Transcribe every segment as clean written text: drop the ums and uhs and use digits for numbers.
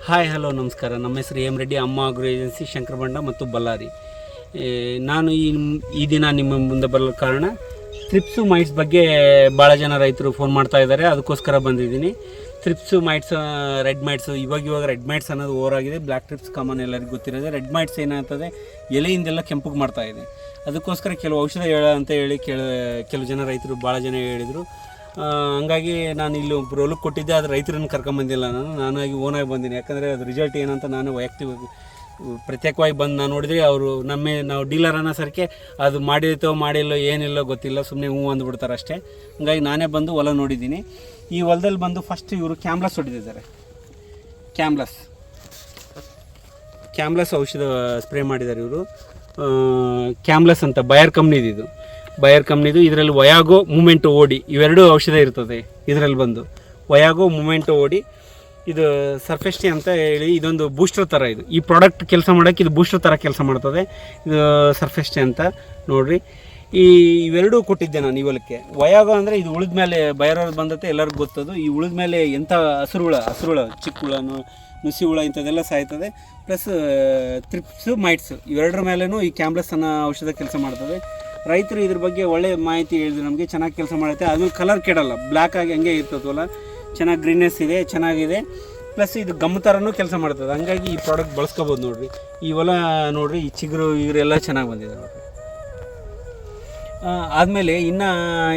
Hi hello ನಮಸ್ಕಾರ. ನಮ್ಮ ಹೆಸರು ಎಂ ರೆಡ್ಡಿ, ಅಮ್ಮ ಆಗ್ರೋ ಏಜೆನ್ಸಿ, ಶಂಕರಬಂಡ ಮತ್ತು ಬಳ್ಳಾರಿ. ನಾನು ಈ ದಿನ ನಿಮ್ಮ ಮುಂದೆ ಬರಲು ಕಾರಣ ಥ್ರಿಪ್ಸು ಮೈಟ್ಸ್ ಬಗ್ಗೆ ಭಾಳ ಜನ ರೈತರು ಫೋನ್ ಮಾಡ್ತಾ ಇದ್ದಾರೆ, ಅದಕ್ಕೋಸ್ಕರ ಬಂದಿದ್ದೀನಿ. ಥ್ರಿಪ್ಸು ಮೈಟ್ಸ್, ರೆಡ್ ಮೈಟ್ಸು, ಇವಾಗ ರೆಡ್ ಮೈಟ್ಸ್ ಅನ್ನೋದು ಓವರಾಗಿದೆ. ಬ್ಲ್ಯಾಕ್ ಥ್ರಿಪ್ಸ್ ಕಾಮನ್ ಎಲ್ಲರಿಗೂ ಗೊತ್ತಿರೋದೆ. ರೆಡ್ ಮೈಟ್ಸ್ ಏನಾಗ್ತದೆ, ಎಲೆಯಿಂದೆಲ್ಲ ಕೆಂಪಗೆ ಮಾಡ್ತಾ ಇದೆ. ಅದಕ್ಕೋಸ್ಕರ ಕೆಲವು ಔಷಧ ಹೇಳ ಅಂತ ಹೇಳಿ ಕೆಲವು ಜನ ರೈತರು ಭಾಳ ಜನ ಹೇಳಿದರು. ಹಂಗಾಗಿ ನಾನು ಇಲ್ಲಿ ಒಬ್ಬರು ಹೊಲಕ್ಕೆ ಕೊಟ್ಟಿದ್ದೆ, ಅದು ರೈತರನ್ನು ಕರ್ಕೊಂಬಂದಿಲ್ಲ. ನಾನಾಗಿ ಓನಾಗಿ ಬಂದೀನಿ. ಯಾಕಂದರೆ ಅದು ರಿಸಲ್ಟ್ ಏನಂತ ನಾನು ವೈಯಕ್ತಿಕವಾಗಿ ಪ್ರತ್ಯೇಕವಾಗಿ ಬಂದು ನಾನು ನೋಡಿದ್ರೆ ಅವರು ನಾವು ಡೀಲರ್ ಅನ್ನೋ ಸರ್ಕೆ ಅದು ಮಾಡಿರ್ತೋ ಮಾಡಿಲ್ಲೋ ಏನಿಲ್ಲೋ ಗೊತ್ತಿಲ್ಲ, ಸುಮ್ಮನೆ ಹೂ ಅಂದ್ಬಿಡ್ತಾರೆ ಅಷ್ಟೇ. ಹಂಗಾಗಿ ನಾನೇ ಬಂದು ಹೊಲ ನೋಡಿದ್ದೀನಿ. ಈ ಹೊಲದಲ್ಲಿ ಬಂದು ಫಸ್ಟ್ ಇವರು ಕ್ಯಾಮ್ಲಸ್ ಹೊಡೆದಿದ್ದಾರೆ. ಕ್ಯಾಮ್ಲಸ್ ಔಷಧ ಸ್ಪ್ರೇ ಮಾಡಿದ್ದಾರೆ ಇವರು. ಕ್ಯಾಮ್ಲಸ್ ಅಂತ ಬಯರ್ ಕಂಪ್ನಿದು. ಇದರಲ್ಲಿ ವಯಾಗೋ, ಮೂಮೆಂಟೋ ಓಡಿ ಇವೆರಡೂ ಔಷಧ ಇರ್ತದೆ. ಇದರಲ್ಲಿ ಬಂದು ವಯಾಗೋ, ಮೂಮೆಂಟೋ ಓಡಿ, ಇದು ಸರ್ಫೆಸ್ಟಿ ಅಂತ ಹೇಳಿ ಇದೊಂದು ಬೂಸ್ಟರ್ ಥರ. ಈ ಪ್ರಾಡಕ್ಟ್ ಕೆಲಸ ಮಾಡೋಕ್ಕೆ ಇದು ಬೂಸ್ಟರ್ ಥರ ಕೆಲಸ ಮಾಡ್ತದೆ. ಇದು ಸರ್ಫೆಸ್ಟಿ ಅಂತ ನೋಡಿರಿ. ಇವೆರಡೂ ಕೊಟ್ಟಿದ್ದೆ ನಾನು ಈ ಹೊಲಕ್ಕೆ. ವಯಾಗೋ ಅಂದರೆ ಇದು ಉಳಿದ ಮೇಲೆ ಬಯರೋದು ಬಂದತ್ತೆ, ಎಲ್ಲರಿಗೂ ಗೊತ್ತದು. ಈ ಉಳಿದ ಮೇಲೆ ಎಂಥ ಹಸುರುಳ ಚಿಕ್ಕ ಹುಳ, ನುಸಿ ಹುಳ ಇಂಥದ್ದೆಲ್ಲ ಸಾಯ್ತದೆ. ಪ್ಲಸ್ ಥ್ರಿಪ್ಸು ಮೈಟ್ಸು ಇವೆರಡರ ಮೇಲೂ ಈ ಕ್ಯಾಮ್ಲಸ್ ಅನ್ನೋ ಔಷಧ ಕೆಲಸ ಮಾಡ್ತದೆ. ರೈತರು ಇದ್ರ ಬಗ್ಗೆ ಒಳ್ಳೆ ಮಾಹಿತಿ ಹೇಳಿದ್ರು ನಮಗೆ. ಚೆನ್ನಾಗಿ ಕೆಲಸ ಮಾಡುತ್ತೆ. ಅದು ಕಲರ್ ಕೆಡಲ್ಲ, ಬ್ಲ್ಯಾಕ್ ಆಗಿ ಹಂಗೆ ಇರ್ತದಲ್ಲ, ಚೆನ್ನಾಗಿ ಗ್ರೀನೆಸ್ ಇದೆ, ಚೆನ್ನಾಗಿದೆ. ಪ್ಲಸ್ ಇದು ಗಮ್ ಥರನೂ ಕೆಲಸ ಮಾಡ್ತದೆ. ಹಂಗಾಗಿ ಈ ಪ್ರಾಡಕ್ಟ್ ಬಳಸ್ಕೋಬೋದು ನೋಡಿರಿ. ಈ ಹೊಲ ನೋಡಿರಿ, ಈ ಚಿಗುರು ಇವರೆಲ್ಲ ಚೆನ್ನಾಗಿ ಬಂದಿದೆ ನೋಡಿರಿ. ಆದಮೇಲೆ ಇನ್ನೂ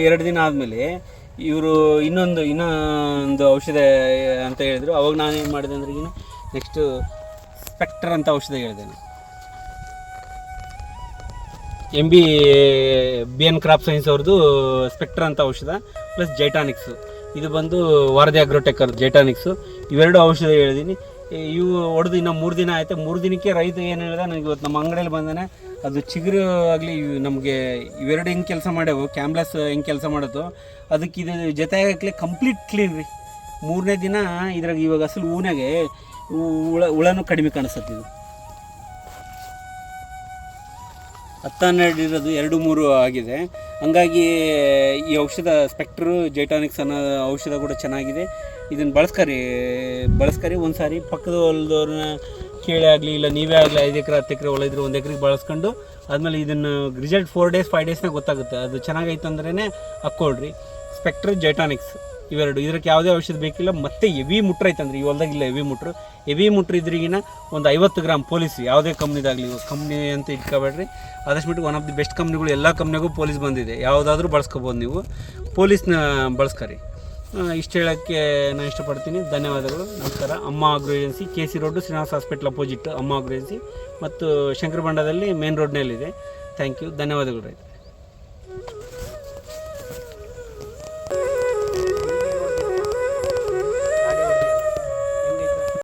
2 ದಿನ ಆದಮೇಲೆ ಇವರು ಇನ್ನೊಂದು ಔಷಧ ಅಂತ ಹೇಳಿದರು. ಅವಾಗ ನಾನೇನು ಮಾಡಿದೆ ಅಂದರೆ ನೆಕ್ಸ್ಟು ಸ್ಪೆಕ್ಟರ್ ಅಂತ ಔಷಧ ಹೇಳಿದೆ ನಾನು. BN ಕ್ರಾಪ್ ಸೈನ್ಸ್ ಅವ್ರದ್ದು ಸ್ಪೆಕ್ಟರ್ ಅಂತ ಔಷಧ, ಪ್ಲಸ್ ಜೈಟಾನಿಕ್ಸು. ಇದು ಬಂದು ವಾರದಿ ಅಗ್ರೋಟೆಕ್ ಜೈಟಾನಿಕ್ಸು. ಇವೆರಡು ಔಷಧ ಹೇಳಿದ್ದೀನಿ. ಇವು ಹೊಡೆದು ಇನ್ನೂ 3 ದಿನ ಆಯಿತು. 3 ದಿನಕ್ಕೆ ರೈತ ಏನು ಹೇಳಿದ, ನನಗೆ ಇವತ್ತು ನಮ್ಮ ಅಂಗಡಿಯಲ್ಲಿ ಬಂದಾನೆ, ಅದು ಚಿಗುರು ಆಗಲಿ ನಮಗೆ ಇವೆರಡು ಹೆಂಗೆ ಕೆಲಸ ಮಾಡ್ಯಾವು, ಕ್ಯಾಮ್ಲಸ್ ಹೆಂಗೆ ಕೆಲಸ ಮಾಡೋದು, ಅದಕ್ಕೆ ಇದು ಜೊತೆ ಆಗಲಿ ಕಂಪ್ಲೀಟ್ ಕ್ಲೀನ್ ರೀ. 3ನೇ ದಿನ ಇದ್ರಾಗ ಇವಾಗ ಅಸಲು ಹೂನಾಗೆ ಹುಳನೂ ಕಡಿಮೆ ಕಾಣಿಸುತ್ತೆ. ಇದು 10-12 ಇರೋದು 2-3 ಆಗಿದೆ. ಹಂಗಾಗಿ ಈ ಔಷಧ ಸ್ಪೆಕ್ಟ್ರು ಜೈಟಾನಿಕ್ಸ್ ಅನ್ನೋ ಔಷಧ ಕೂಡ ಚೆನ್ನಾಗಿದೆ. ಇದನ್ನು ಬಳಸ್ಕರಿ ಒಂದು ಸಾರಿ ಪಕ್ಕದ ಹೊಲದವ್ರನ್ನ ಕೇಳಿ ಆಗಲಿ, ಇಲ್ಲ ನೀವೇ ಆಗಲಿ, 5 ಎಕರೆ 10 ಎಕರೆ ಹೊಲ ಇದ್ರೆ 1 ಎಕರೆಗೆ ಬಳಸ್ಕೊಂಡು ಆದಮೇಲೆ ಇದನ್ನು ರಿಸಲ್ಟ್ 4 ಡೇಸ್ 5 ಡೇಸ್ನಾಗ ಗೊತ್ತಾಗುತ್ತೆ. ಅದು ಚೆನ್ನಾಗೈತೆ ಅಂದ್ರೇ ಹಾಕ್ಕೊಳ್ರಿ. ಸ್ಪೆಕ್ಟ್ರ್ ಜೈಟಾನಿಕ್ಸ್ ಇವೆರಡು. ಇದಕ್ಕೆ ಯಾವುದೇ ಔಷಧ ಬೇಕಿಲ್ಲ. ಮತ್ತು ಹೆವಿ ಮುಟ್ರ್ ಐತಂದ್ರೆ ಈ ಹೊಲ್ದಾಗ ಇಲ್ಲ. ಹೆವಿ ಮುಟ್ರ್ ಇದ್ರಿಗಿನ ಒಂದು 50 ಗ್ರಾಮ್ ಪೊಲೀಸ್, ಯಾವುದೇ ಕಂಪ್ನಿದಾಗಲಿ, ಕಂಪ್ನಿ ಅಂತ ಇಟ್ಕೋಬೇಡ್ರಿ. ಆದಷ್ಟು ಮಟ್ಟಿಗೆ ಒನ್ ಆಫ್ ದಿ ಬೆಸ್ಟ್ ಕಂಪ್ನಿಗಳು, ಎಲ್ಲ ಕಂಪ್ನಿಗೂ ಪೊಲೀಸ್ ಬಂದಿದೆ. ಯಾವುದಾದ್ರೂ ಬಳಸ್ಕೋಬೋದು ನೀವು. ಪೊಲೀಸ್ನ ಬಳಸ್ಕರಿ. ಇಷ್ಟು ಹೇಳೋಕ್ಕೆ ನಾನು ಇಷ್ಟಪಡ್ತೀನಿ. ಧನ್ಯವಾದಗಳು, ನಮಸ್ಕಾರ. ಅಮ್ಮ agro agency, KC road, Srinivasa hospital opposite ಅಮ್ಮ ಆಗ್ರೋ ಏಜೆನ್ಸಿ, ಮತ್ತು ಶಂಕರಬಂಡದಲ್ಲಿ ಮೇನ್ ರೋಡ್ನಲ್ಲಿದೆ. ಥ್ಯಾಂಕ್ ಯು, ಧನ್ಯವಾದಗಳು ರೈತ.